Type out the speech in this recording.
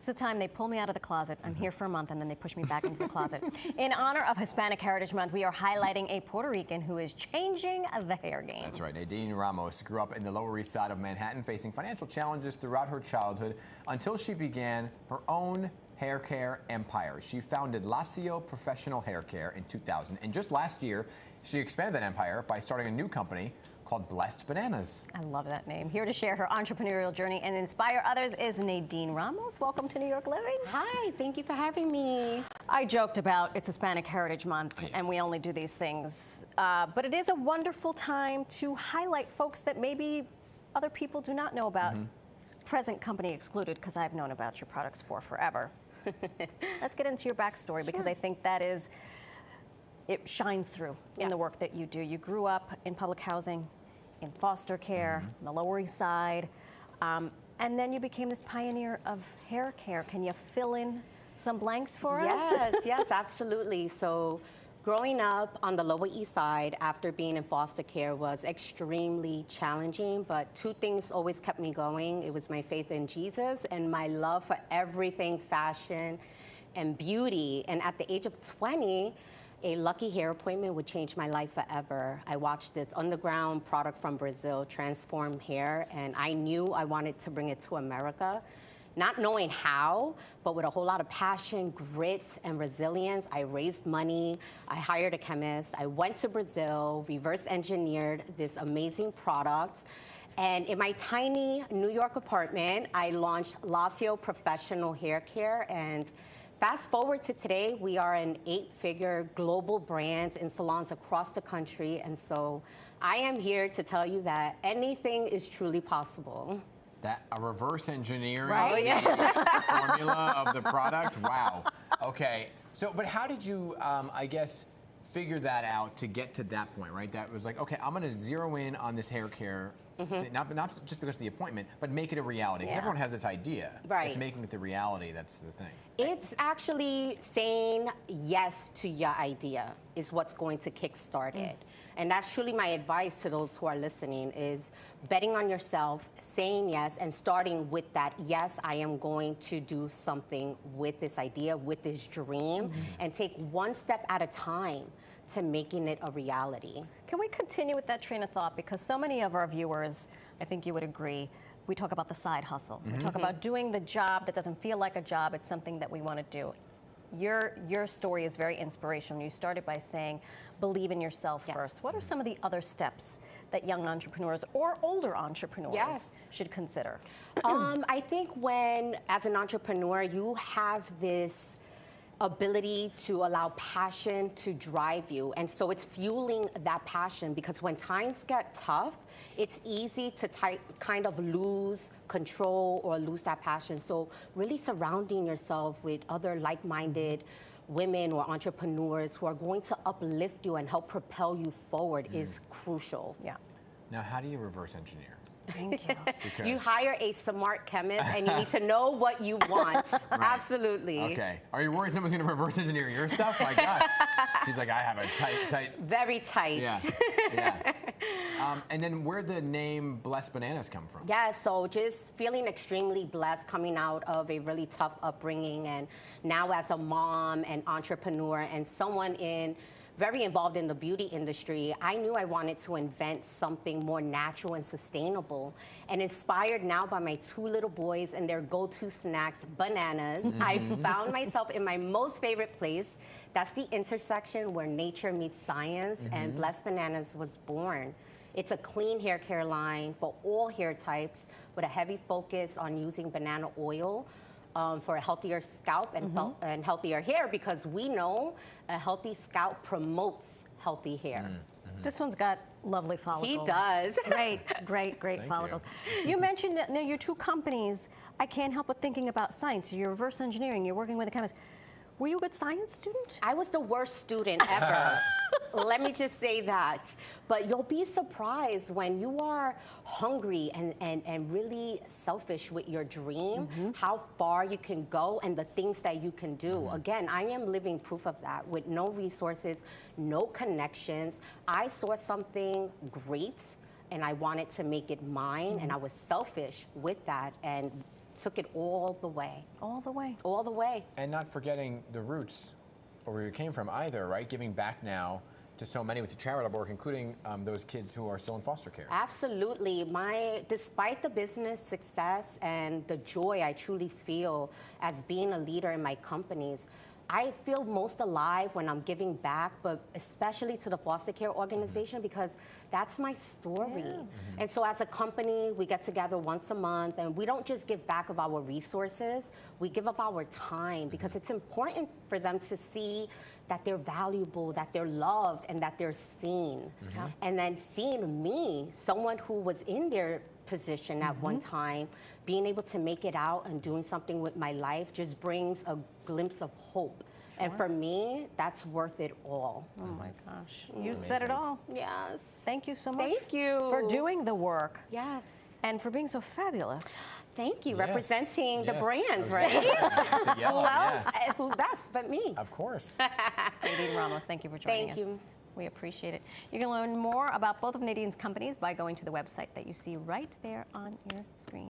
the time they pull me out of the closet. I'm here for a month, and then they push me back into the closet. In honor of Hispanic Heritage Month, we are highlighting a Puerto Rican who is changing the hair game. That's right. Nadine Ramos grew up in the Lower East Side of Manhattan, facing financial challenges throughout her childhood until she began her own hair care empire. She founded Lasio Professional Hair Care in 2000, and just last year, she expanded that empire by starting a new company called Blessed Bananas. I love that name. Here to share her entrepreneurial journey and inspire others is Nadine Ramos. Welcome to New York Living. Hi, thank you for having me. I joked about it's Hispanic Heritage Month, and we only do these things. But it is a wonderful time to highlight folks that maybe other people do not know about. Present company excluded, because I've known about your products for forever. Let's get into your backstory, because I think that is, it shines through in the work that you do. You grew up in public housing, in foster care, on the Lower East Side, and then you became this pioneer of hair care. Can you fill in some blanks for us? Yes, absolutely. So growing up on the Lower East Side after being in foster care was extremely challenging, but two things always kept me going. It was my faith in Jesus and my love for everything fashion and beauty. And at the age of 20, a lucky hair appointment would change my life forever. I watched this underground product from Brazil transform hair, and I knew I wanted to bring it to America. Not knowing how, but with a whole lot of passion, grit, and resilience, I raised money, I hired a chemist, I went to Brazil, reverse engineered this amazing product, and in my tiny New York apartment, I launched Lasio Professional Hair Care, and fast forward to today, we are an 8-figure global brand in salons across the country, and so I am here to tell you that anything is truly possible. That a reverse engineering Right? formula of the product. Wow. Okay. So, but how did you, I guess, figure that out to get to that point, right? That was like, okay, I'm going to zero in on this hair care, not just because of the appointment, but make it a reality. Because everyone has this idea. Right. It's making it the reality. That's the thing. It's actually saying yes to your idea is what's going to kickstart it. And that's truly my advice to those who are listening is betting on yourself, saying yes, and starting with that, yes, I am going to do something with this idea, with this dream, and take one step at a time to making it a reality. Can we continue with that train of thought? Because so many of our viewers, I think you would agree, we talk about the side hustle. We talk about doing the job that doesn't feel like a job. It's something that we want to do. Your story is very inspirational. You started by saying, believe in yourself first. What are some of the other steps that young entrepreneurs or older entrepreneurs should consider? I think when, as an entrepreneur, you have this ability to allow passion to drive you. And so it's fueling that passion, because when times get tough, it's easy to kind of lose control or lose that passion. So really surrounding yourself with other like-minded women or entrepreneurs who are going to uplift you and help propel you forward is crucial. Yeah. Now, how do you reverse engineer? Thank you. You hire a smart chemist and you need to know what you want. Absolutely. Okay. Are you worried someone's going to reverse engineer your stuff? My gosh. She's like, I have a tight. Very tight. Yeah. And then where'd the name Blessed Bananas come from? Yeah, so just feeling extremely blessed coming out of a really tough upbringing, and now as a mom and entrepreneur and someone very involved in the beauty industry, I knew I wanted to invent something more natural and sustainable. And inspired now by my 2 little boys and their go-to snacks, bananas, I found myself in my most favorite place. That's the intersection where nature meets science, and Blessed Bananas was born. It's a clean hair care line for all hair types with a heavy focus on using banana oil for a healthier scalp and healthier hair, because we know a healthy scalp promotes healthy hair. This one's got lovely follicles. He does. Great follicles. You mentioned that your 2 companies. I can't help but thinking about science. You're reverse engineering. You're working with a chemist. Were you a good science student? I was the worst student ever. Let me just say that. But you'll be surprised when you are hungry and really selfish with your dream, how far you can go and the things that you can do. Again, I am living proof of that. With no resources, no connections, I saw something great and I wanted to make it mine, and I was selfish with that. And took it all the way. All the way. All the way. And not forgetting the roots or where you came from either, right? Giving back now to so many with your charitable work, including those kids who are still in foster care. Absolutely. Despite the business success and the joy I truly feel as being a leader in my companies, I feel most alive when I'm giving back, but especially to the foster care organization, because that's my story. Yeah. And so as a company, we get together once a month, and we don't just give back of our resources, we give of our time, because it's important for them to see that they're valuable, that they're loved, and that they're seen. And then seeing me, someone who was in their position at one time, being able to make it out and doing something with my life just brings a glimpse of hope. And for me, that's worth it all. Oh my gosh. You said it all. Yes. Thank you so much. Thank you. For doing the work. Yes. And for being so fabulous. Thank you. Yes. Representing the Yes. brands, I was gonna right? say, the yellow, Who else? yeah. Who best but me? Of course. Nadine Ramos, thank you for joining us. Thank you. We appreciate it. You can learn more about both of Nadine's companies by going to the website that you see right there on your screen.